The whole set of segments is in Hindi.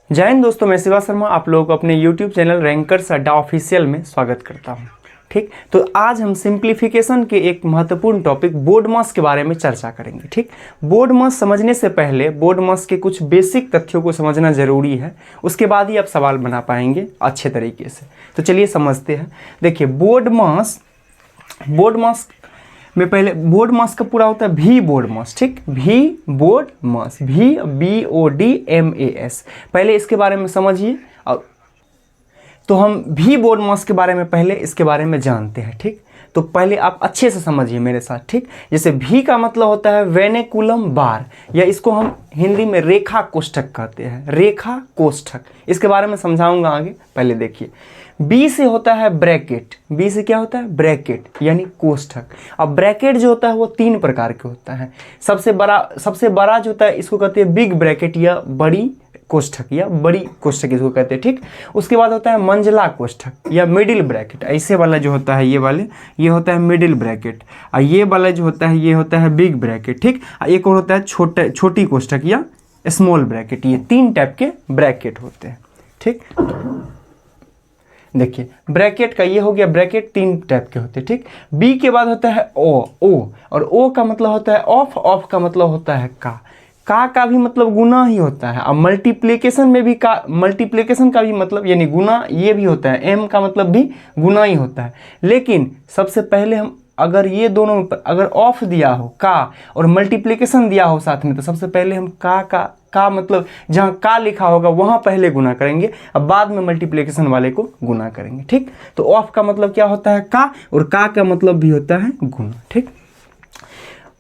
जय हिंद दोस्तों, मैं शिवा शर्मा आप लोगों को अपने YouTube चैनल रैंकर्स अड्डा ऑफिशियल में स्वागत करता हूं। ठीक, तो आज हम सिंप्लीफिकेशन के एक महत्वपूर्ण टॉपिक बोर्ड मास के बारे में चर्चा करेंगे। ठीक, बोर्ड मास समझने से पहले बोर्ड मास के कुछ बेसिक तथ्यों को समझना जरूरी है, उसके बाद ही आप सवाल बना पाएंगे अच्छे तरीके से। तो चलिए समझते हैं। देखिए, बोर्ड मास में पहले बोर्ड मास का पूरा होता है भी बोर्ड मास। ठीक, भी बोर्ड मास, भी BODMAS। पहले इसके बारे में समझिए। और तो हम भी बोर्ड मास के बारे में पहले इसके बारे में जानते हैं। ठीक, तो पहले आप अच्छे से समझिए मेरे साथ। ठीक, जैसे भी का मतलब होता है वेनेकुलम बार, या इसको हम हिंदी में रेखा कोष्ठक कहते हैं। रेखा कोष्ठक, इसके बारे में समझाऊंगा आगे। पहले देखिए, बी से होता है ब्रैकेट। बी से क्या होता है? ब्रैकेट यानी कोष्ठक। अब ब्रैकेट जो होता है वो तीन प्रकार के होता है। सबसे बड़ा जो होता है इसको कहते हैं बिग ब्रैकेट या बड़ी कोष्ठक, या बड़ी कोष्ठक इसको कहते हैं। ठीक, उसके बाद होता है मंझला कोष्ठक या मिडिल ब्रैकेट। ऐसे वाला जो होता है ये होता है मिडिल ब्रैकेट। और ये वाला जो होता है ये होता है बिग ब्रैकेट। ठीक, एक और होता है छोटी कोष्ठक या स्मॉल ब्रैकेट। ये तीन टाइप के ब्रैकेट होते हैं। ठीक, देखिए ब्रैकेट का ये हो गया। ब्रैकेट तीन टाइप के होते हैं। ठीक, बी के बाद होता है ओ, और ओ का मतलब होता है ऑफ का मतलब होता है का भी मतलब गुना ही होता है। अब मल्टीप्लिकेशन में भी मल्टीप्लिकेशन का भी मतलब यानी गुना ये भी होता है। एम का मतलब भी गुना ही होता है। लेकिन सबसे पहले हम अगर ये दोनों में अगर ऑफ दिया हो का और मल्टीप्लिकेशन दिया हो साथ में, तो सबसे पहले हम का मतलब जहाँ का लिखा होगा वहाँ पहले गुना करेंगे, अब बाद में मल्टीप्लिकेशन वाले को गुना करेंगे। ठीक, तो ऑफ का मतलब क्या होता है? का, और का मतलब भी होता है गुना। ठीक,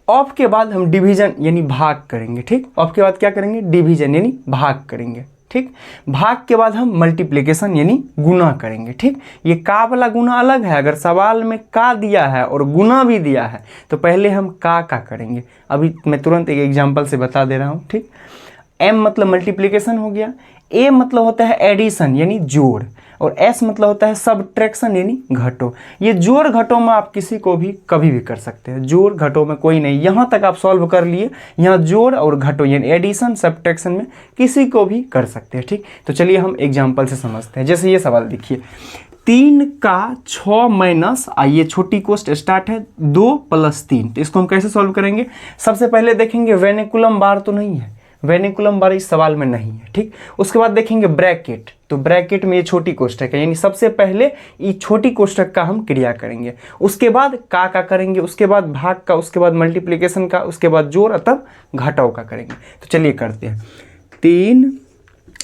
ऑफ के बाद हम डिवीजन यानी भाग करेंगे। ठीक, ऑफ के बाद क्या करेंगे? डिवीजन यानी भाग करेंगे। ठीक, भाग के बाद हम मल्टीप्लिकेशन यानी गुना करेंगे। ठीक, ये का वाला गुना अलग है। अगर सवाल में का दिया है और गुना भी दिया है तो पहले हम का करेंगे। अभी मैं तुरंत एक एग्जांपल से बता दे रहा हूँ। ठीक, एम मतलब मल्टीप्लिकेशन हो गया, ए मतलब होता है एडिशन यानी जोड़, और एस मतलब होता है सब्ट्रैक्शन यानी घटो। ये जोड़ घटों में आप किसी को भी कभी भी कर सकते हैं। जोड़ घटों में कोई नहीं, यहाँ तक आप सॉल्व कर लिए। यहाँ जोड़ और घटो यानी एडिशन सब्ट्रैक्शन में किसी को भी कर सकते हैं। ठीक, तो चलिए हम एग्जाम्पल से समझते हैं। जैसे ये सवाल देखिए, 3 का 6 माइनस, आइए छोटी कोष्ठ स्टार्ट है 2 + 3। तो इसको हम कैसे सॉल्व करेंगे? सबसे पहले देखेंगे वेनिकुलम बार तो नहीं है, वेनिकुलम बार इस सवाल में नहीं है। ठीक, उसके बाद देखेंगे ब्रैकेट, तो ब्रैकेट में ये छोटी कोष्ठक है, यानी सबसे पहले ये छोटी कोष्ठक का हम क्रिया करेंगे। उसके बाद का करेंगे, उसके बाद भाग का, उसके बाद मल्टीप्लिकेशन का, उसके बाद जोड़, तब घटाव का करेंगे। तो चलिए करते हैं। 3,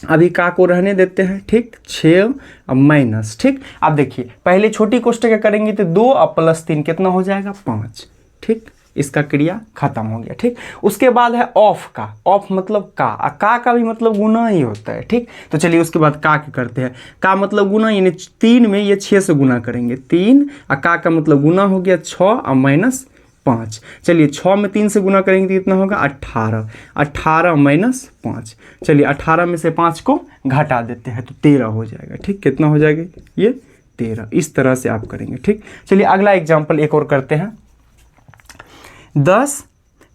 अभी का को रहने देते हैं। ठीक, 6 माइनस। ठीक, अब देखिए पहले छोटी कोष्ठक करेंगे तो 2 + 3 कितना हो जाएगा? 5। ठीक, इसका क्रिया खत्म हो गया। ठीक, उसके बाद है ऑफ का। ऑफ मतलब का भी मतलब गुना ही होता है। ठीक, तो चलिए उसके बाद का करते हैं। का मतलब गुना, यानी 3 में ये 6 से गुना करेंगे। 3 और का मतलब गुना हो गया 6 और माइनस 5। चलिए 6 में 3 से गुना करेंगे तो कितना होगा? 18। 18 माइनस 5। चलिए 18 में से 5 को घटा देते हैं तो 13 हो जाएगा। ठीक, कितना हो जाएगा? ये 13। इस तरह से आप करेंगे। ठीक, चलिए अगला एग्जाम्पल एक और करते हैं। 10,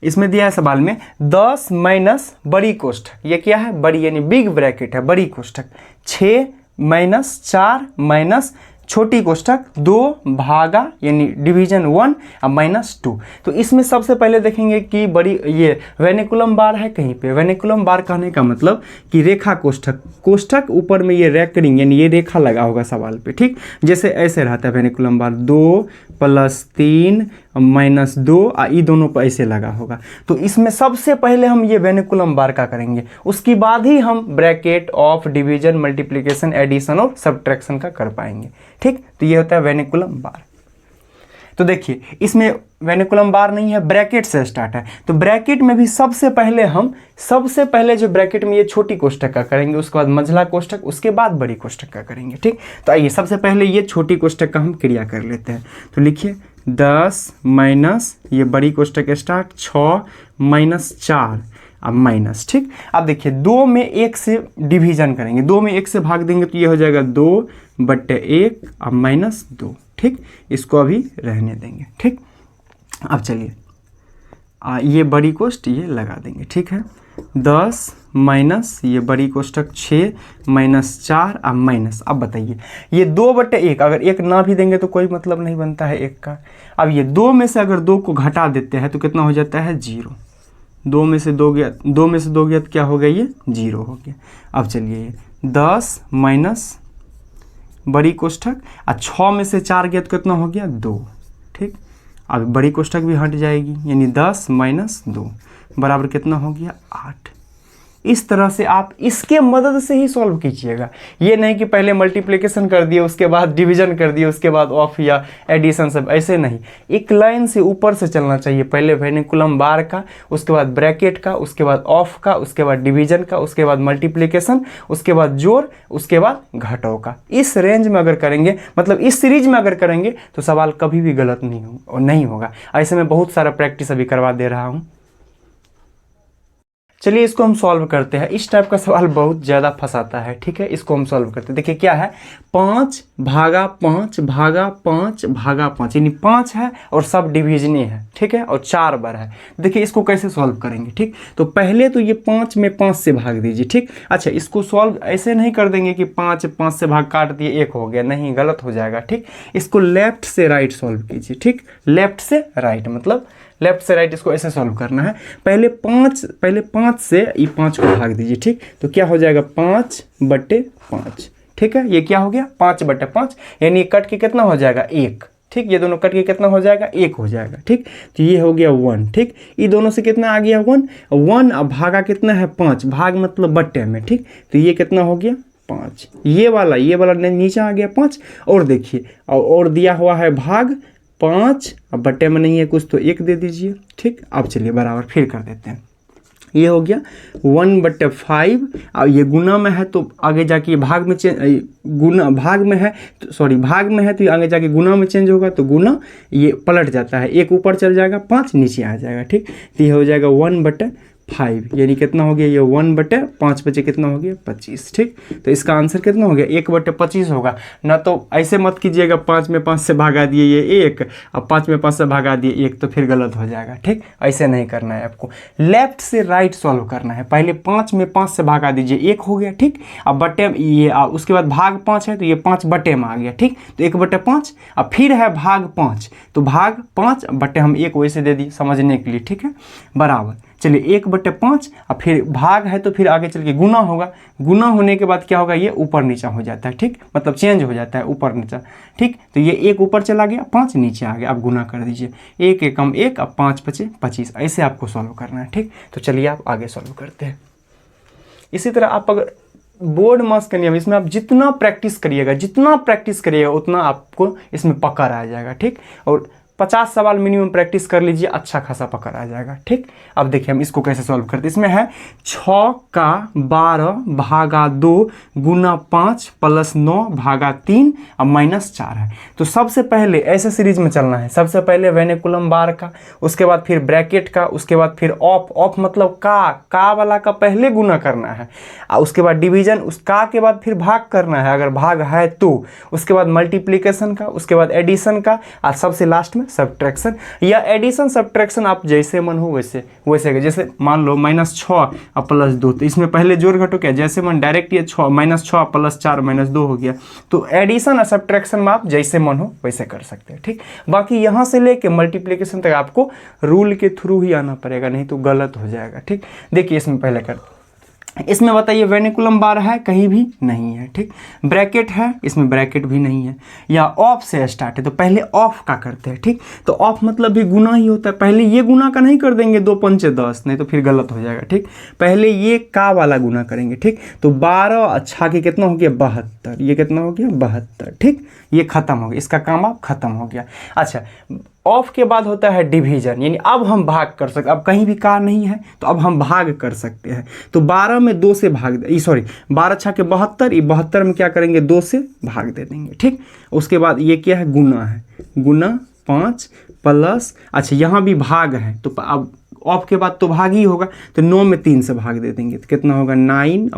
इसमें दिया है सवाल में 10 माइनस बड़ी कोष्ठक। ये क्या है? बड़ी यानी बिग ब्रैकेट है, बड़ी कोष्ठक। 6 माइनस 4 माइनस छोटी कोष्ठक 2 भागा यानी डिवीजन 1 और -2। तो इसमें सबसे पहले देखेंगे कि बड़ी ये वेनिकुलम बार है कहीं पे। वेनिकुलम बार कहने का मतलब कि रेखा कोष्ठक ऊपर में ये रेकरिंग यानी ये रेखा लगा होगा सवाल पे। ठीक, जैसे ऐसे रहता है वेनिकुलम बार, 2 + 3 -2, ये दोनों पर ऐसे लगा होगा। तो इसमें सबसे पहले हम ये वेनिकुलम बार का करेंगे, उसके बाद ही हम bracket, of, division, multiplication, addition और सब्ट्रैक्शन का कर पाएंगे। ठीक, तो ये होता है वेनिकुलम बार। तो देखिए इसमें वेनिकुलम बार नहीं है, ब्रैकेट से स्टार्ट है। तो ब्रैकेट में भी सबसे पहले जो ब्रैकेट में ये छोटी कोष्ठक का करेंगे, उसके बाद मंझला कोष्ठक, उसके बाद बड़ी कोष्ठक का करेंगे। ठीक, तो आइए सबसे पहले ये छोटी कोष्ठक का हम क्रिया कर लेते हैं। तो लिखिए 10 माइनस ये बड़ी कोष्ठक स्टार्ट 6 माइनस 4 अब माइनस। ठीक, अब देखिए 2 में 1 से डिवीजन करेंगे, 2 में 1 से भाग देंगे तो ये हो जाएगा 2/1 अब -2। ठीक, इसको अभी रहने देंगे। ठीक, अब चलिए ये बड़ी कोष्ठ ये लगा देंगे। ठीक है, 10 माइनस ये बड़ी कोष्ठक 6 माइनस 4 अब माइनस। अब बताइए ये 2/1 अगर 1 ना भी देंगे तो कोई मतलब नहीं बनता है 1 का। अब ये 2 में से अगर 2 को घटा देते हैं तो कितना हो जाता है 0। 2 में से 2 गया, 2 में से 2 गया तो क्या हो गया ये 0 हो गया। अब चलिए ये 10 माइनस बड़ी कोष्ठक 6 में से 4 गया तो कितना हो गया 2। ठीक, अब बड़ी कोष्ठक भी हट जाएगी यानी 10 माइनस 2 बराबर कितना हो गया 8। इस तरह से आप इसके मदद से ही सॉल्व कीजिएगा। ये नहीं कि पहले मल्टीप्लिकेशन कर दिए उसके बाद डिवीजन कर दिए उसके बाद ऑफ या एडिशन, सब ऐसे नहीं। एक लाइन से ऊपर से चलना चाहिए, पहले वेनिकुलम बार का, उसके बाद ब्रैकेट का, उसके बाद ऑफ का, उसके बाद डिवीजन का, उसके बाद मल्टीप्लिकेशन, उसके बाद जोड़, उसके बाद घटाव का। इस रेंज में अगर करेंगे, मतलब इस सीरीज में अगर करेंगे तो सवाल कभी भी गलत नहीं होगा। ऐसे में बहुत सारा प्रैक्टिस अभी करवा दे रहा हूँ। चलिए इसको हम सॉल्व करते हैं। इस टाइप का सवाल बहुत ज़्यादा फंसाता है। ठीक है, इसको हम सॉल्व करते हैं। देखिए क्या है, 5 भागा 5 भागा 5 भागा 5 यानी 5 है और सब डिवीजने है। ठीक है, और 4 बार है। देखिए इसको कैसे सॉल्व करेंगे। ठीक, तो पहले तो ये 5 में 5 से भाग दीजिए। ठीक, अच्छा इसको सॉल्व ऐसे नहीं कर देंगे कि 5 से भाग काट दिए 1 हो गया, नहीं, गलत हो जाएगा। ठीक, इसको लेफ्ट से राइट सॉल्व कीजिए। ठीक, लेफ्ट से राइट मतलब लेफ्ट से राइट इसको ऐसे सॉल्व करना है। पहले 5 से ये 5 को भाग दीजिए। ठीक, तो क्या हो जाएगा 5/5। ठीक है, ये क्या हो गया 5/5 यानी कट के कितना हो जाएगा 1। ठीक, ये दोनों कट के कितना हो जाएगा 1 हो जाएगा। ठीक, तो ये हो गया 1। ठीक, ये दोनों से कितना आ गया 1 अब भागा कितना है 5, भाग मतलब बट्टे में। ठीक, तो ये कितना हो गया 5, ये वाला नीचे आ गया 5। और देखिए और दिया हुआ है भाग 5, अब बट्टे में नहीं है कुछ तो 1 दे दीजिए। ठीक, अब चलिए बराबर फिर कर देते हैं। ये हो गया 1/5। अब ये गुना में है तो आगे जाके भाग में भाग में है तो ये आगे जाके गुना में चेंज होगा, तो गुना ये पलट जाता है, 1 ऊपर चल जाएगा 5 नीचे आ जाएगा। ठीक, तो ये हो जाएगा 1/5 यानी कितना हो गया ये 1/5 बचे कितना हो गया 25। ठीक, तो इसका आंसर कितना हो गया 1/25 होगा ना। तो ऐसे मत कीजिएगा 5 में 5 से भागा दिए ये 1, अब 5 में 5 से भागा दिए 1 तो फिर गलत हो जाएगा। ठीक, ऐसे नहीं करना है आपको, लेफ्ट से राइट सॉल्व करना है। पहले 5 में 5 से भागा दीजिए 1 हो गया। ठीक, अब बट्टे ये उसके बाद भाग 5 है तो ये 5 बट्टे में आ गया। ठीक, तो 1/5 अब फिर है भाग 5 तो भाग 5 बट्टे हम 1 वैसे दे दिए समझने के लिए। ठीक है, बराबर। चलिए 1/5 अब फिर भाग है तो फिर आगे चल के गुना होगा। गुना होने के बाद क्या होगा ये ऊपर नीचा हो जाता है। ठीक, मतलब चेंज हो जाता है ऊपर नीचा। ठीक, तो ये 1 ऊपर चला गया 5 नीचे आ गया। अब गुना कर दीजिए 1 एकम 1 अब 5 बचे 25। ऐसे आपको सॉल्व करना है। ठीक, तो चलिए आप आगे सॉल्व करते हैं। इसी तरह आप अगर बोर्ड मास का नियम, इसमें आप जितना प्रैक्टिस करिएगा उतना आपको इसमें पकड़ आ जाएगा। ठीक, और 50 सवाल मिनिमम प्रैक्टिस कर लीजिए, अच्छा खासा पकड़ आ जाएगा। ठीक, अब देखिए हम इसको कैसे सॉल्व करते हैं। इसमें है 6 का 12 भागा 2 गुना 5 प्लस 9 भागा 3 अब -4 है। तो सबसे पहले ऐसे सीरीज में चलना है। सबसे पहले वेनिकुलम बार का, उसके बाद फिर ब्रैकेट का, उसके बाद फिर ऑफ मतलब का वाला का पहले गुना करना है, और उसके बाद डिवीजन, उस का के बाद फिर भाग करना है अगर भाग है तो, उसके बाद मल्टीप्लिकेशन का, उसके बाद एडिशन का, और सबसे लास्ट में सब्ट्रैक्शन या एडिशन सब्ट्रैक्शन आप जैसे मन हो वैसे। जैसे मान लो -6 और +2 तो इसमें पहले जोड़ घटो क्या, जैसे मन डायरेक्ट ये -6 + 4 -2 हो गया। तो एडिशन और सब्ट्रैक्शन में आप जैसे मन हो वैसे कर सकते हैं। ठीक, बाकी यहाँ से लेके मल्टीप्लिकेशन तक आपको रूल के थ्रू ही आना पड़ेगा, नहीं तो गलत हो जाएगा। ठीक, देखिए इसमें पहले करते, इसमें बताइए वेनिकुलम बार है कहीं भी नहीं है। ठीक, ब्रैकेट है, इसमें ब्रैकेट भी नहीं है, या ऑफ से स्टार्ट है तो पहले ऑफ का करते हैं। ठीक, तो ऑफ मतलब भी गुना ही होता है। पहले ये गुना का नहीं कर देंगे 2 पंचे 10, नहीं तो फिर गलत हो जाएगा। ठीक, पहले ये का वाला गुना करेंगे। ठीक, तो 12 अच्छा के कितना हो गया 72, ये कितना हो गया 72। ठीक, ये खत्म हो गया, इसका काम अब खत्म हो गया। अच्छा, ऑफ के बाद होता है डिवीजन, यानी अब हम भाग कर सकते, अब कहीं भी का नहीं है तो अब हम भाग कर सकते हैं। तो 12 में 2 से भाग 12 छा के 72, ये 72 में क्या करेंगे 2 से भाग दे देंगे। ठीक, उसके बाद ये क्या है गुना है, गुना 5 प्लस, अच्छा यहाँ भी भाग है तो अब ऑफ के बाद तो भाग ही होगा, तो 9 में 3 से भाग दे देंगे तो कितना होगा 9,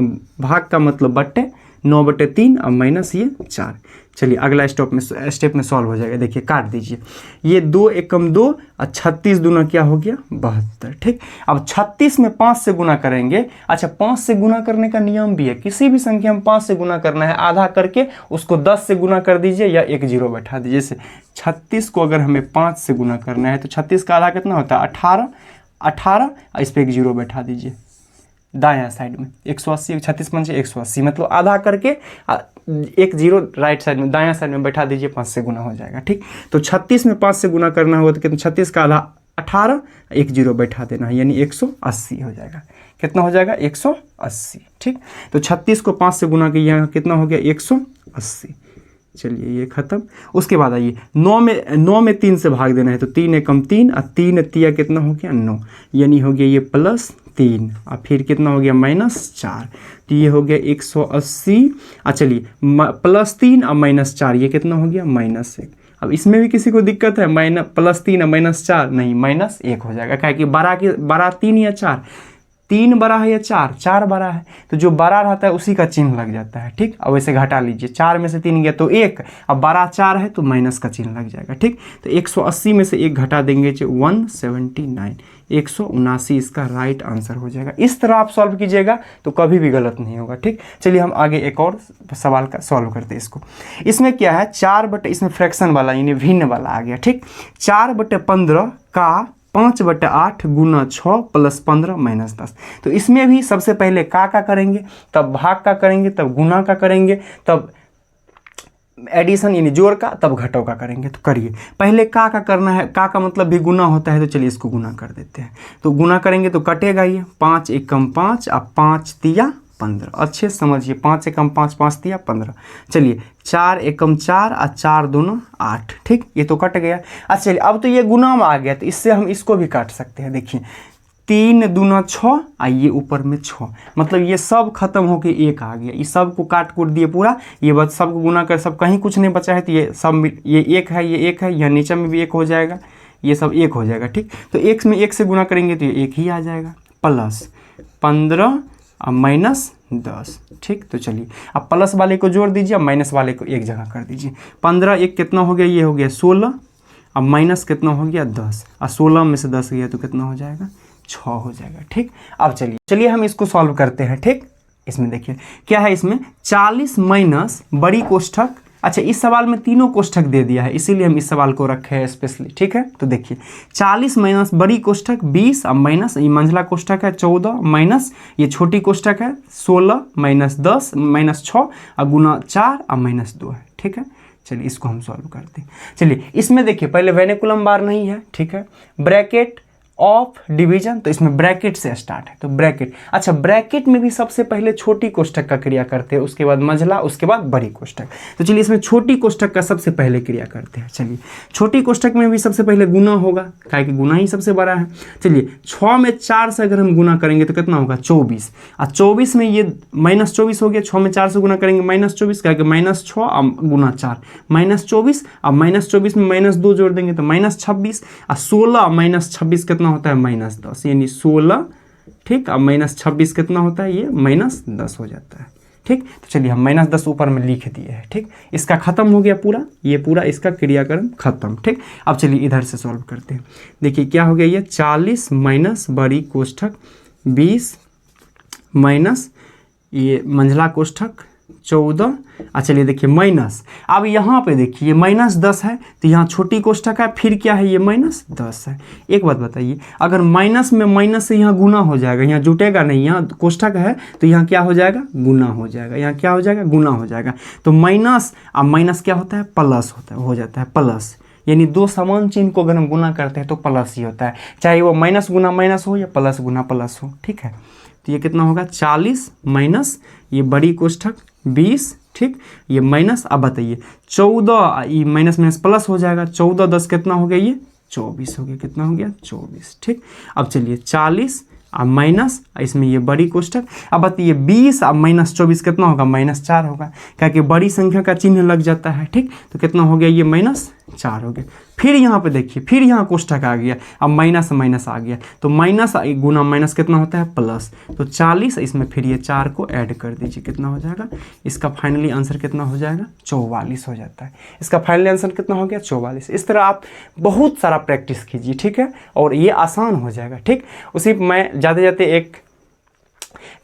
भाग का मतलब बट्टे 9/3 अब माइनस ये 4। चलिए अगला स्टेप में सॉल्व हो जाएगा। देखिए काट दीजिए, ये 2 एकम 2 और 36 दूना क्या हो गया 72। ठीक, अब 36 में 5 से गुना करेंगे। अच्छा 5 से गुना करने का नियम भी है, किसी भी संख्या में 5 से गुना करना है आधा करके उसको 10 से गुना कर दीजिए या एक जीरो बैठा दीजिए। जैसे 36 को अगर हमें 5 से गुना करना है तो 36 का आधा कितना होता है 18 इस पर एक जीरो बैठा दीजिए दायां साइड में। 180 36 पंचे 180 मतलब आधा करके एक जीरो राइट साइड में दायां साइड में बैठा दीजिए, 5 से गुना हो जाएगा। ठीक, तो 36 में 5 से गुना करना होगा तो कितना 36 का आधा 18 एक जीरो बैठा देना है यानी 180 हो जाएगा। कितना हो जाएगा 180। ठीक, तो 36 को 5 से गुना किया यहाँ कितना हो गया 180। चलिए ये खत्म। उसके बाद आइए 9 में 3 से भाग देना है तो 3 एकम 3 और 3 तिया कितना हो गया 9 यानी हो गया ये +3 और फिर कितना हो गया -4 तो ये हो गया 180। चलिए +3 और -4 ये कितना हो गया -1। अब इसमें भी किसी को दिक्कत है +3 और -4 नहीं -1 हो जाएगा, क्या कि बड़ा 3 या 4, 3 बड़ा है या 4 बड़ा है तो जो बड़ा रहता है उसी का चिन्ह लग जाता है। ठीक, अब वैसे घटा लीजिए 4 में से 3 गया तो 1, अब बड़ा 4 है तो माइनस का चिन्ह लग जाएगा। ठीक, तो 180 में से 1 घटा देंगे जो 179 179 इसका राइट आंसर हो जाएगा। इस तरह आप सॉल्व कीजिएगा तो कभी भी गलत नहीं होगा। ठीक, चलिए हम आगे एक और सवाल का सॉल्व करते हैं इसको। इसमें क्या है 4 इसमें फ्रैक्शन वाला यानी भिन्न वाला आ गया। ठीक, 4/15 का 5/8 गुना 6 + 15 - 10। तो इसमें भी सबसे पहले का करेंगे, तब भाग का करेंगे, तब गुना का करेंगे, तब एडिशन यानी जोड़ का, तब घटाव का करेंगे। तो करिए पहले का करना है, का मतलब भी गुना होता है तो चलिए इसको गुना कर देते हैं। तो गुना करेंगे तो कटेगा ये 5 एकम 5 और 5 तिया 15। अच्छे समझिए 5 एकम 5 5 तिया 15। चलिए 4 एकम 4 और 4 दूना 8। ठीक, ये तो कट गया। अच्छा चलिए अब तो ये गुना में आ गया तो इससे हम इसको भी काट सकते हैं। देखिए 3 दूना 6 और ये ऊपर में 6 मतलब ये सब खत्म होके 1 आ गया। इस सब को काट कूट दिए पूरा, ये बस सबको गुना कर सब कहीं कुछ नहीं बचा है तो ये सब ये 1 है, ये 1 है, यहाँ नीचे में भी 1 हो जाएगा, ये सब 1 हो जाएगा। ठीक, तो 1 में 1 से गुना करेंगे तो ये 1 ही आ जाएगा +15 और -10। ठीक, तो चलिए अब प्लस वाले को जोड़ दीजिए, अब माइनस वाले को एक जगह कर दीजिए। 15 1 कितना हो गया ये हो गया 16, अब माइनस कितना हो गया 10 और 16 में से 10 गया तो कितना हो जाएगा 6 हो जाएगा। ठीक, अब चलिए हम इसको सॉल्व करते हैं। ठीक, इसमें देखिए क्या है, इसमें 40 माइनस बड़ी कोष्ठक। अच्छा इस सवाल में तीनों कोष्ठक दे दिया है इसीलिए हम इस सवाल को रखे हैं स्पेशली। ठीक है, तो देखिए 40 माइनस बड़ी कोष्ठक 20 और माइनस ये मंझला कोष्ठक है 14 माइनस ये छोटी कोष्ठक है 16 -10 -6 और गुना 4 और -2 है। ठीक है, चलिए इसको हम सॉल्व करते हैं। चलिए इसमें देखिए पहले वेनिकुलम बार नहीं है। ठीक है, ब्रैकेट ऑफ डिवीजन तो इसमें ब्रैकेट से स्टार्ट है तो ब्रैकेट। अच्छा ब्रैकेट में भी सबसे पहले छोटी कोष्ठक का क्रिया करते हैं, उसके बाद मंझला, उसके बाद बड़ी कोष्ठक। तो चलिए इसमें छोटी कोष्ठक का सबसे पहले क्रिया करते हैं। चलिए छोटी कोष्ठक में भी सबसे पहले गुना होगा, क्या कि गुना ही सबसे बड़ा है। चलिए 6 में 4 से अगर हम गुना करेंगे तो कितना होगा 24 और 24 में ये -24 हो गया। 6 में 4 से गुना करेंगे -24, क्या कि -6 और गुना 4 -24 और -24 में -2 जोड़ देंगे तो -26 और 16 -26 कितना होता है -10 यानी 16। ठीक, अब -26 कितना होता है ये -10 हो जाता है। ठीक, तो चलिए हम -10 ऊपर में लिख दिए हैं। ठीक, इसका खत्म हो गया पूरा, ये पूरा इसका क्रियाक्रम खत्म। ठीक, अब चलिए इधर से सॉल्व करते हैं। देखिए क्या हो गया ये 40 माइनस बड़ी कोष्ठक 20 माइनस ये मंझला कोष्ठक 14। चलिए देखिए माइनस, अब यहाँ पे देखिए -10 है तो यहाँ छोटी कोष्ठक है, फिर क्या है ये -10 है। एक बात बताइए, अगर माइनस में माइनस से यहाँ गुना हो जाएगा, यहाँ जुटेगा नहीं, यहाँ कोष्ठक है तो यहाँ क्या हो जाएगा गुना हो जाएगा, यहाँ क्या हो जाएगा गुना हो जाएगा। तो माइनस, अब माइनस क्या होता है प्लस होता है, हो जाता है प्लस, यानी दो समान चिन्ह को अगर हम गुना करते हैं तो प्लस ही होता है, चाहे वो माइनस गुना माइनस हो या प्लस गुना प्लस हो। ठीक है, तो ये कितना होगा 40 माइनस ये बड़ी कोष्ठक 20। ठीक, ये माइनस, अब बताइए 14 ये माइनस माइनस प्लस हो जाएगा, 14 10 कितना हो गया ये 24 हो गया, कितना हो गया 24। ठीक, अब चलिए 40 अब माइनस इसमें ये बड़ी कोष्ठक, अब बताइए 20 अब -24 कितना होगा -4 होगा, क्या कि बड़ी संख्या का चिन्ह लग जाता है। ठीक, तो कितना हो गया ये -4 हो गया। फिर यहाँ पे देखिए, फिर यहाँ कोष्ठक आ गया, अब माइनस से माइनस आ गया, तो माइनस गुना माइनस कितना होता है प्लस, तो 40, इसमें फिर ये 4 को ऐड कर दीजिए, कितना हो जाएगा, इसका फाइनली आंसर कितना हो जाएगा, 44 हो जाता है। इसका फाइनली आंसर कितना हो गया, 44। इस तरह आप बहुत सारा प्रैक्टिस कीजिए, ठीक है, और ये आसान हो जाएगा, ठीक। उसी मैं जाते जाते एक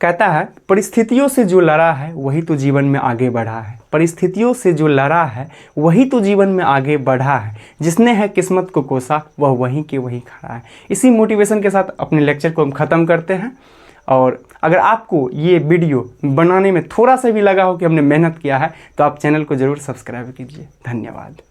कहता है, परिस्थितियों से जो लड़ा है वही तो जीवन में आगे बढ़ा है, परिस्थितियों से जो लड़ा है वही तो जीवन में आगे बढ़ा है, जिसने है किस्मत को कोसा वह वहीं के वहीं खड़ा है। इसी मोटिवेशन के साथ अपने लेक्चर को हम ख़त्म करते हैं। और अगर आपको ये वीडियो बनाने में थोड़ा सा भी लगा हो कि हमने मेहनत किया है, तो आप चैनल को ज़रूर सब्सक्राइब कीजिए। धन्यवाद।